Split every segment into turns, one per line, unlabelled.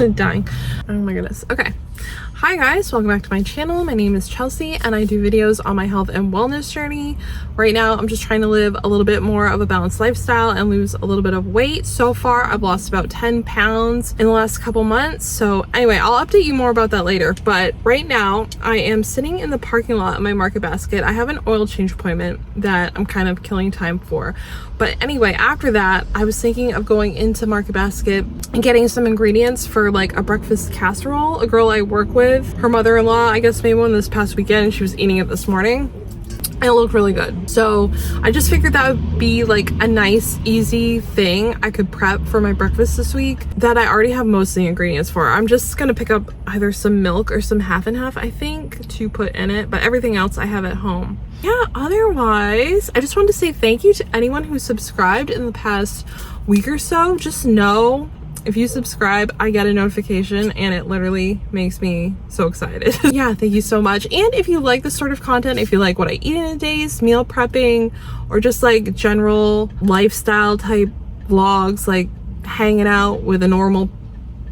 Dying. Oh my goodness. Okay. Hi guys, welcome back to my channel. My name is Chelsea and I do videos on my health and wellness journey. Right now I'm just trying to live a little bit more of a balanced lifestyle and lose a little bit of weight. So far I've lost about 10 pounds in the last couple months. So anyway, I'll update you more about that later. But right now I am sitting in the parking lot of my Market Basket. I have an oil change appointment that I'm kind of killing time for. But anyway, after that, I was thinking of going into Market Basket and getting some ingredients for like a breakfast casserole. A girl I work with, her mother-in-law, I guess made one this past weekend and she was eating it this morning. And it looked really good. So I just figured that would be like a nice, easy thing I could prep for my breakfast this week that I already have most of the ingredients for. I'm just gonna pick up either some milk or some half and half, I think, to put in it, but everything else I have at home. Yeah, otherwise, I just wanted to say thank you to anyone who subscribed in the past week or so. Just know, if you subscribe, I get a notification and it literally makes me so excited. Yeah, thank you so much. And if you like this sort of content, if you like what I eat in a day, meal prepping, or just like general lifestyle type vlogs, like hanging out with a normal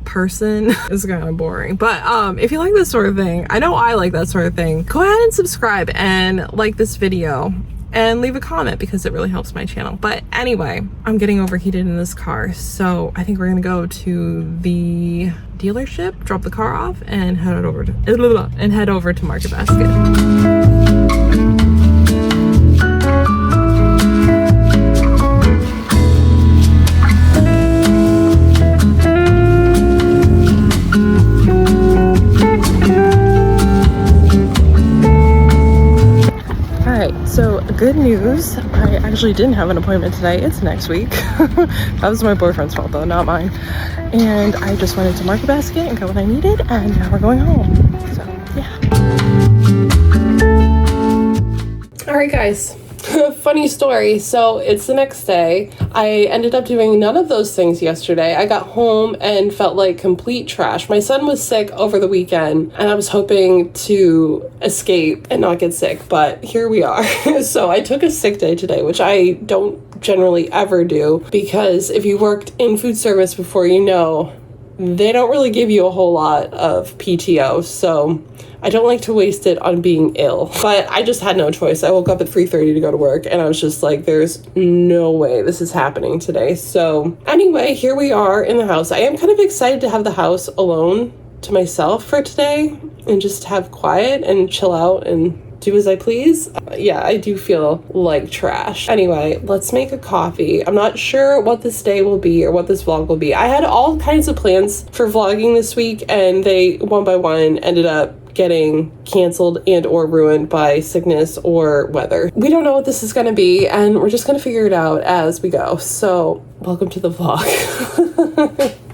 person, it's kind of boring, but if you like this sort of thing, I know I like that sort of thing, go ahead and subscribe and like this video and leave a comment because it really helps my channel. But anyway, I'm getting overheated in this car, so I think we're gonna go to the dealership, drop the car off, and head over to Market Basket. So good news, I actually didn't have an appointment today. It's next week. That was my boyfriend's fault though, not mine. And I just went into Market Basket and got what I needed, and now we're going home. So yeah. All right guys, funny story. So it's the next day. I ended up doing none of those things yesterday. I got home and felt like complete trash. My son was sick over the weekend and I was hoping to escape and not get sick, but here we are. So I took a sick day today, which I don't generally ever do, because if you worked in food service before, you know, they don't really give you a whole lot of PTO. So I don't like to waste it on being ill, but I just had no choice. I woke up at 3:30 to go to work and I was just like, there's no way this is happening today. So anyway, here we are in the house. I am kind of excited to have the house alone to myself for today and just have quiet and chill out and do as I please. Yeah, I do feel like trash. Anyway, let's make a coffee. I'm not sure what this day will be or what this vlog will be. I had all kinds of plans for vlogging this week and they one by one ended up getting canceled and or ruined by sickness or weather. We don't know what this is gonna be and we're just gonna figure it out as we go. So welcome to the vlog.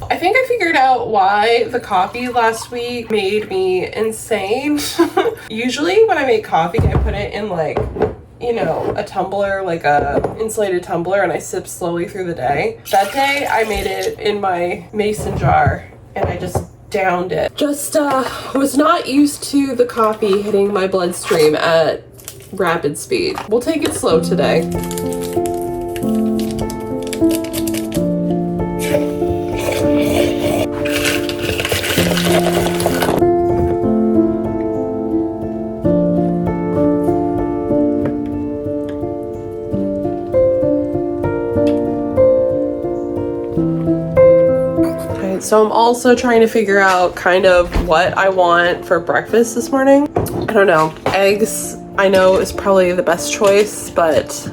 I think I figured out why the coffee last week made me insane. Usually when I make coffee, I put it in like, you know, a tumbler, like a insulated tumbler, and I sip slowly through the day. That day I made it in my mason jar and I just downed it. Just was not used to the coffee hitting my bloodstream at rapid speed. We'll take it slow today. So I'm also trying to figure out kind of what I want for breakfast this morning. I don't know. Eggs, I know, is probably the best choice, but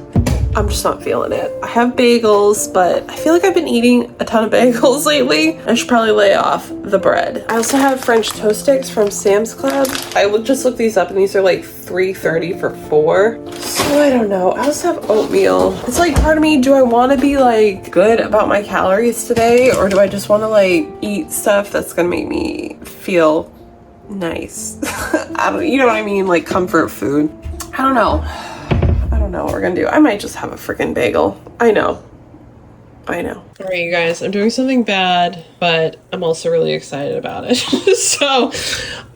I'm just not feeling it. I have bagels, but I feel like I've been eating a ton of bagels lately. I should probably lay off the bread. I also have French toast sticks from Sam's Club. I just looked these up and these are like $3.30 for 4. So I don't know. I also have oatmeal. It's like part of me, do I want to be like good about my calories today, or do I just want to like eat stuff that's gonna make me feel nice? You know what I mean? Like comfort food. I don't know. I don't know what we're gonna do. I might just have a freaking bagel. I know. All right, you guys, I'm doing something bad, but I'm also really excited about it. So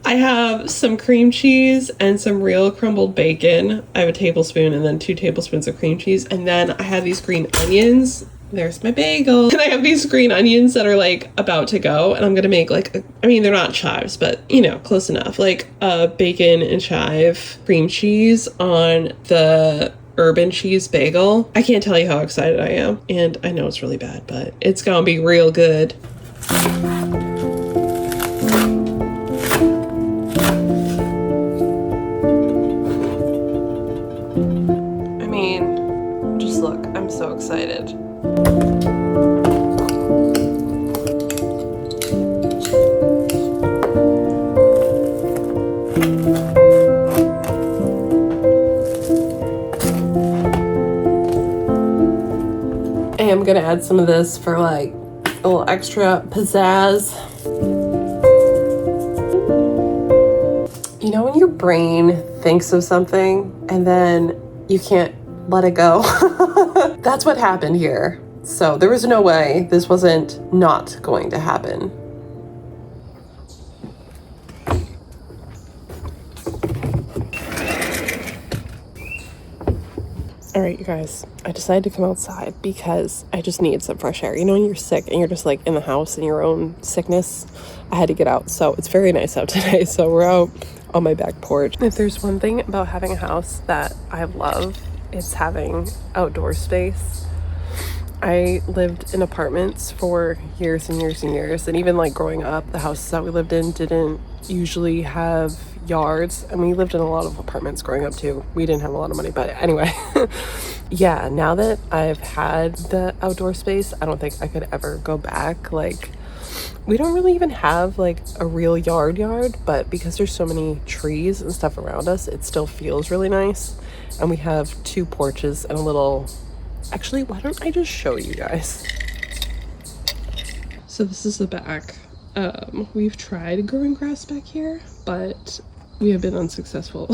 I have some cream cheese and some real crumbled bacon. I have a tablespoon and then 2 tablespoons of cream cheese. And then I have these green onions There's my bagel. And I have these green onions that are like about to go, and I'm gonna make like, I mean, they're not chives, but you know, close enough. Like a bacon and chive cream cheese on the urban cheese bagel. I can't tell you how excited I am. And I know it's really bad, but it's gonna be real good. I mean, just look, I'm so excited. I'm gonna add some of this for like a little extra pizzazz. You know when your brain thinks of something and then you can't let it go? That's what happened here. So there was no way this wasn't not going to happen. All right, you guys, I decided to come outside because I just need some fresh air. You know, when you're sick and you're just like in the house in your own sickness, I had to get out. So it's very nice out today. So we're out on my back porch. If there's one thing about having a house that I love, it's having outdoor space. I lived in apartments for years and years and years. And even like growing up, the houses that we lived in didn't usually have yards. I mean, we lived in a lot of apartments growing up too. We didn't have a lot of money, but anyway. Yeah, now that I've had the outdoor space, I don't think I could ever go back. Like, we don't really even have like a real yard, but because there's so many trees and stuff around us, it still feels really nice. And we have 2 porches and a little, actually, why don't I just show you guys? So this is the back. We've tried growing grass back here, but we have been unsuccessful.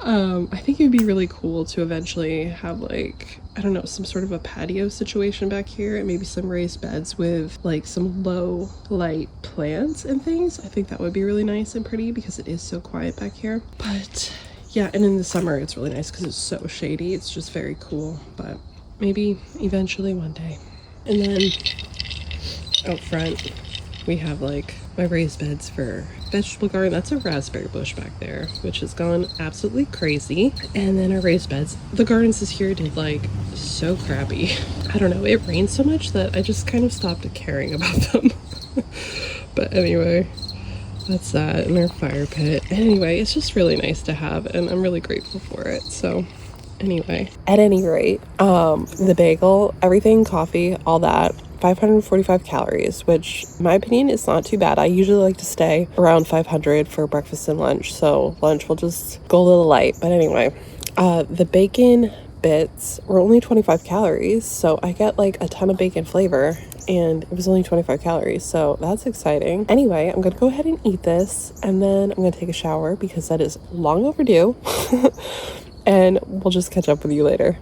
I think it would be really cool to eventually have like, I don't know, some sort of a patio situation back here and maybe some raised beds with like some low light plants and things. I think that would be really nice and pretty because it is so quiet back here. But yeah, and in the summer it's really nice because it's so shady. It's just very cool, but maybe eventually one day. And then out front we have like my raised beds for vegetable garden. That's a raspberry bush back there, which has gone absolutely crazy. And then our raised beds, the gardens this year did like so crappy. I don't know, it rained so much that I just kind of stopped caring about them. But anyway, that's that, and our fire pit. Anyway, it's just really nice to have, and I'm really grateful for it. So anyway, at any rate, the bagel, everything, coffee, all that, 545 calories, which in my opinion is not too bad. I usually like to stay around 500 for breakfast and lunch, so lunch will just go a little light. But anyway, the bacon bits were only 25 calories, so I get like a ton of bacon flavor, and it was only 25 calories, so that's exciting. Anyway, I'm gonna go ahead and eat this, and then I'm gonna take a shower because that is long overdue. And we'll just catch up with you later.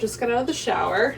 Just got out of the shower.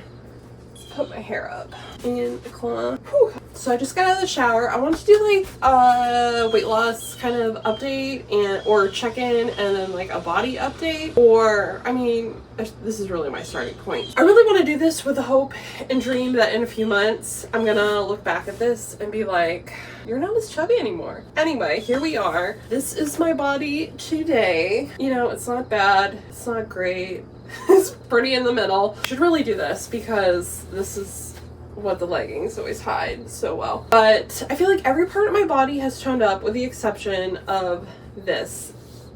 Let's put my hair up in a clump. So I just got out of the shower. I want to do like a weight loss kind of update and or check-in, and then like a body update, or I mean, this is really my starting point. I really want to do this with the hope and dream that in a few months I'm gonna look back at this and be like, you're not as chubby anymore. Anyway, here we are. This is my body today. You know, it's not bad, it's not great. It's pretty in the middle. Should really do this because this is what the leggings always hide so well. But I feel like every part of my body has toned up with the exception of this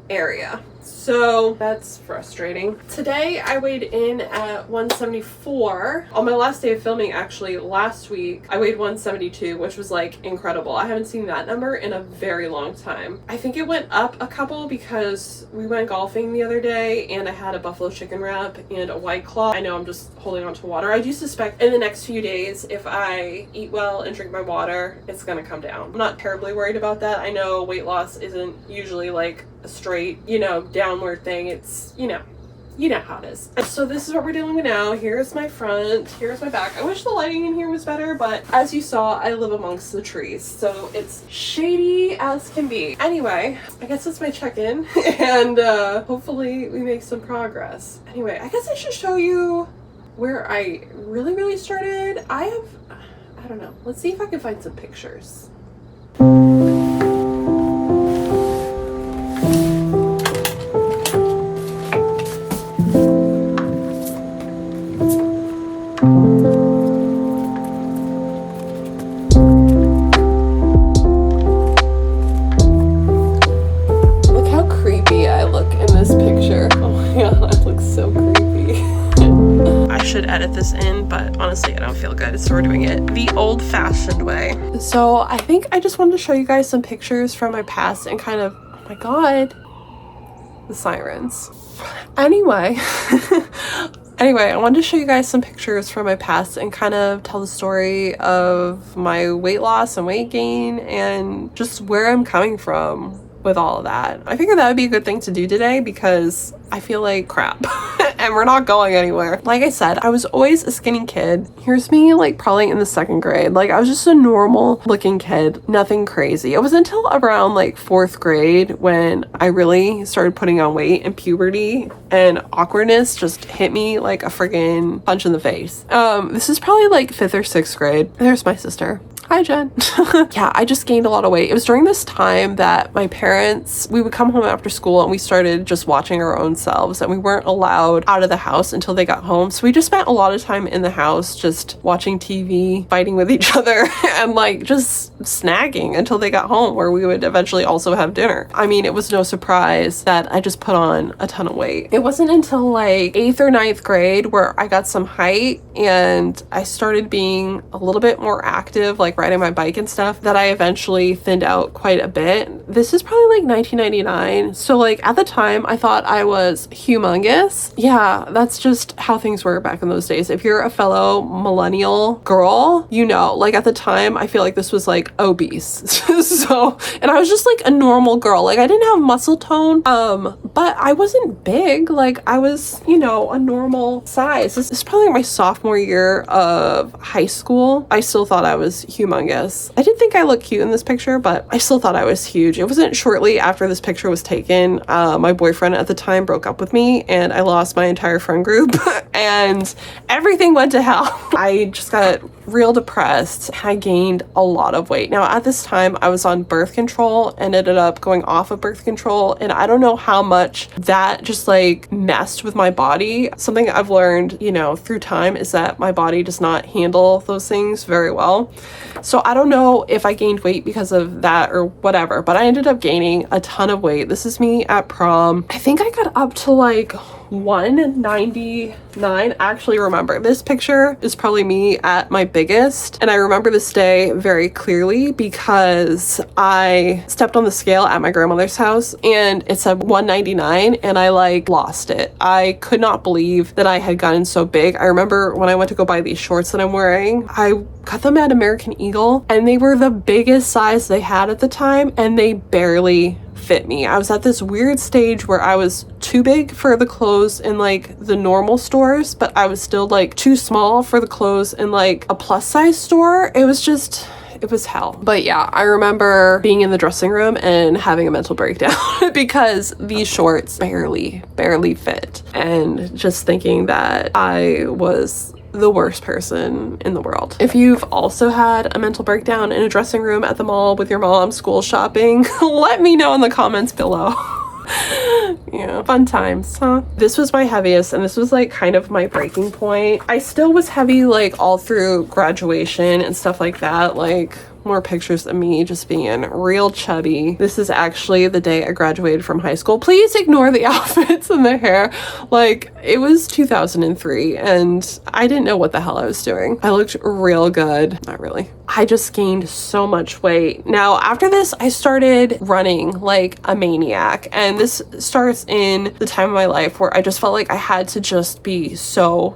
area. So that's frustrating. Today I weighed in at 174. On my last day of filming, actually, last week, I weighed 172, which was like incredible. I haven't seen that number in a very long time. I think it went up a couple because we went golfing the other day and I had a buffalo chicken wrap and a White Claw. I know I'm just holding on to water. I do suspect in the next few days, if I eat well and drink my water, it's gonna come down. I'm not terribly worried about that. I know weight loss isn't usually like a straight, you know, downward thing. It's, you know how it is. So this is what we're dealing with now. Here's my front, here's my back. I wish the lighting in here was better, but as you saw, I live amongst the trees, so it's shady as can be. Anyway, I guess that's my check-in, and hopefully we make some progress. Anyway, I guess I should show you where I really started. I don't know. Let's see if I can find some pictures. Look how creepy I look in this picture. Oh my god, I look so creepy. I should edit this in, but honestly I don't feel good, so we're doing it the old-fashioned way. So I think I just wanted to show you guys some pictures from my past and kind of, oh my god, the sirens. Anyway, I wanted to show you guys some pictures from my past and kind of tell the story of my weight loss and weight gain and just where I'm coming from with all of that. I figured that would be a good thing to do today because I feel like crap and we're not going anywhere. Like I said, I was always a skinny kid. Here's me like probably in the 2nd grade. Like I was just a normal looking kid, nothing crazy. It was until around like 4th grade when I really started putting on weight, and puberty and awkwardness just hit me like a friggin' punch in the face. This is probably like 5th or 6th grade. There's my sister. Hi, Jen. Yeah, I just gained a lot of weight. It was during this time that my parents, we would come home after school and we started just watching our own selves, and we weren't allowed out of the house until they got home. So we just spent a lot of time in the house just watching TV, fighting with each other, and like just snagging until they got home, where we would eventually also have dinner. I mean, it was no surprise that I just put on a ton of weight. It wasn't until like 8th or 9th grade where I got some height and I started being a little bit more active, like riding my bike and stuff, that I eventually thinned out quite a bit. This is probably like 1999. So like at the time I thought I was humongous. Yeah, that's just how things were back in those days. If you're a fellow millennial girl, you know, like at the time I feel like this was like obese. So, and I was just like a normal girl. Like I didn't have muscle tone, but I wasn't big. Like I was, you know, a normal size. This is probably my sophomore year of high school. I still thought I was humongous. I did think I looked cute in this picture, but I still thought I was huge. It wasn't shortly after this picture was taken, my boyfriend at the time broke up with me and I lost my entire friend group and everything went to hell. I just got real depressed. I gained a lot of weight. Now at this time I was on birth control and ended up going off of birth control, and I don't know how much that just like messed with my body. Something I've learned, you know, through time is that my body does not handle those things very well. So I don't know if I gained weight because of that or whatever, but I ended up gaining a ton of weight. This is me at prom. I think I got up to like 199. I actually remember this picture is probably me at my biggest, and I remember this day very clearly because I stepped on the scale at my grandmother's house and it said 199 and I like lost it. I could not believe that I had gotten so big. I remember when I went to go buy these shorts that I'm wearing, I got them at American Eagle and they were the biggest size they had at the time and they barely fit me. I was at this weird stage where I was too big for the clothes in like the normal stores, but I was still like too small for the clothes in like a plus size store. It was hell. But yeah, I remember being in the dressing room and having a mental breakdown because these shorts barely fit, and just thinking that I was the worst person in the world. If you've also had a mental breakdown in a dressing room at the mall with your mom school shopping, let me know in the comments below. Yeah, fun times, huh? This was my heaviest, and this was like kind of my breaking point. I still was heavy like all through graduation and stuff like that. Like more pictures of me just being real chubby. This is actually the day I graduated from high school. Please ignore the outfits and the hair. Like, it was 2003 and I didn't know what the hell I was doing. I looked real good. Not really. I just gained so much weight. Now, after this, I started running like a maniac. And this starts in the time of my life where I just felt like I had to just be so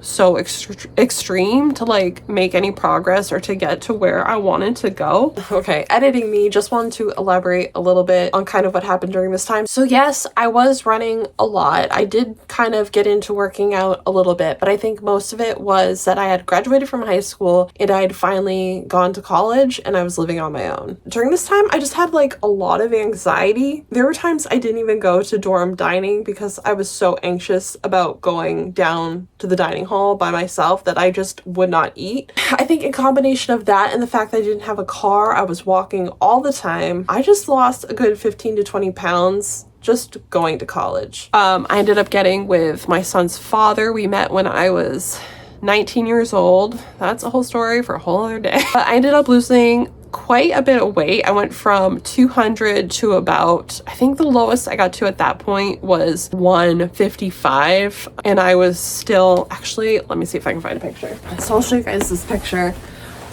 extreme to like make any progress or to get to where I wanted to go. Okay, editing me, just wanted to elaborate a little bit on kind of what happened during this time. So yes, I was running a lot. I did kind of get into working out a little bit, but I think most of it was that I had graduated from high school and I had finally gone to college and I was living on my own. During this time, I just had like a lot of anxiety. There were times I didn't even go to dorm dining because I was so anxious about going down to the dining hall by myself that I just would not eat. I think in combination of that and the fact that I didn't have a car, I was walking all the time, I just lost a good 15 to 20 pounds just going to college. I ended up getting with my son's father. We met when I was 19 years old. That's a whole story for a whole other day. But I ended up losing quite a bit of weight. I went from 200 to about, I think the lowest I got to at that point was 155. And I was still, actually, let me see if I can find a picture. So I'll show you guys this picture.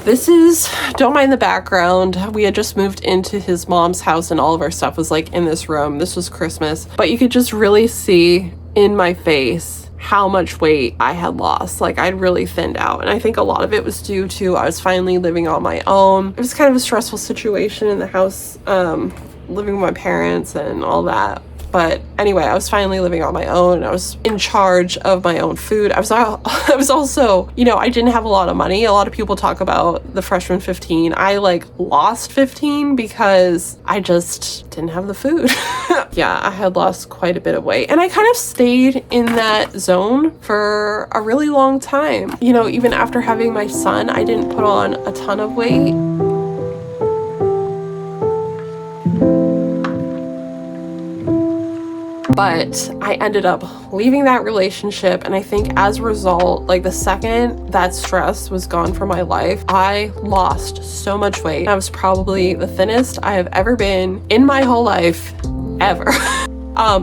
This is, don't mind the background. We had just moved into his mom's house and all of our stuff was like in this room. This was Christmas, but you could just really see in my face how much weight I had lost. Like, I'd really thinned out. And I think a lot of it was due to I was finally living on my own. It was kind of a stressful situation in the house, living with my parents and all that. But anyway, I was finally living on my own. I was in charge of my own food. I was also, you know, I didn't have a lot of money. A lot of people talk about the freshman 15. I like lost 15 because I just didn't have the food. Yeah, I had lost quite a bit of weight. And I kind of stayed in that zone for a really long time. You know, even after having my son, I didn't put on a ton of weight. But I ended up leaving that relationship, and I think as a result, like the second that stress was gone from my life, I lost so much weight. I was probably the thinnest I have ever been in my whole life, ever.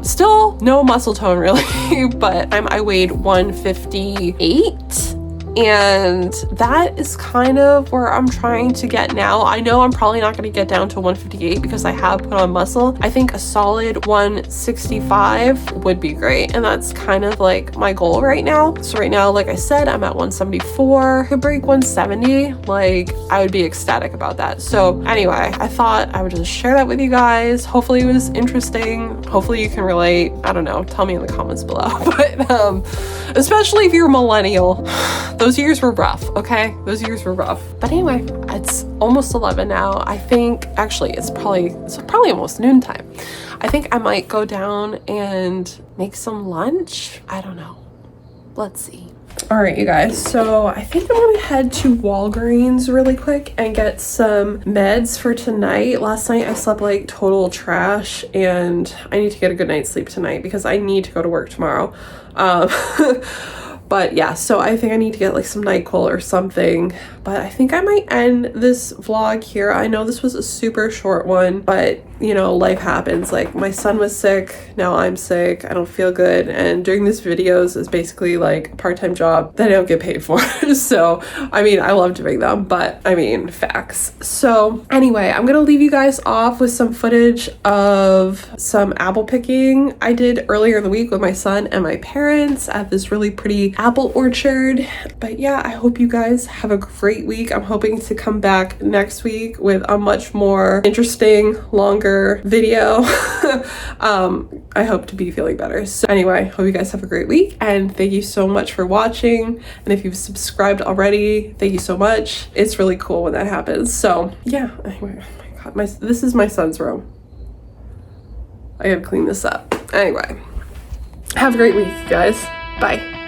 Still no muscle tone really, but I weighed 158. And that is kind of where I'm trying to get now. I know I'm probably not going to get down to 158 because I have put on muscle. I think a solid 165 would be great. And that's kind of like my goal right now. So right now, like I said, I'm at 174. Could break 170. Like, I would be ecstatic about that. So anyway, I thought I would just share that with you guys. Hopefully it was interesting. Hopefully you can relate. I don't know. Tell me in the comments below. But especially if you're a millennial, those years were rough, okay? Those years were rough. But anyway, it's almost 11 now. I think, actually, it's probably almost noontime. I think I might go down and make some lunch. I don't know. Let's see. All right, you guys. So I think I'm gonna head to Walgreens really quick and get some meds for tonight. Last night I slept like total trash and I need to get a good night's sleep tonight because I need to go to work tomorrow. But yeah, so I think I need to get like some NyQuil or something. But I think I might end this vlog here. I know this was a super short one, but you know, life happens. Like, my son was sick, now I'm sick, I don't feel good, and doing these videos is basically like a part-time job that I don't get paid for. So, I mean, I love doing them, but I mean, facts. So anyway, I'm gonna leave you guys off with some footage of some apple picking I did earlier in the week with my son and my parents at this really pretty apple orchard. But yeah, I hope you guys have a great week. I'm hoping to come back next week with a much more interesting, longer video. I hope to be feeling better. So anyway, hope you guys have a great week and thank you so much for watching. And if you've subscribed already, thank you so much. It's really cool when that happens. So yeah, anyway, oh my god, this is my son's room. I gotta clean this up. Anyway, have a great week, guys. Bye.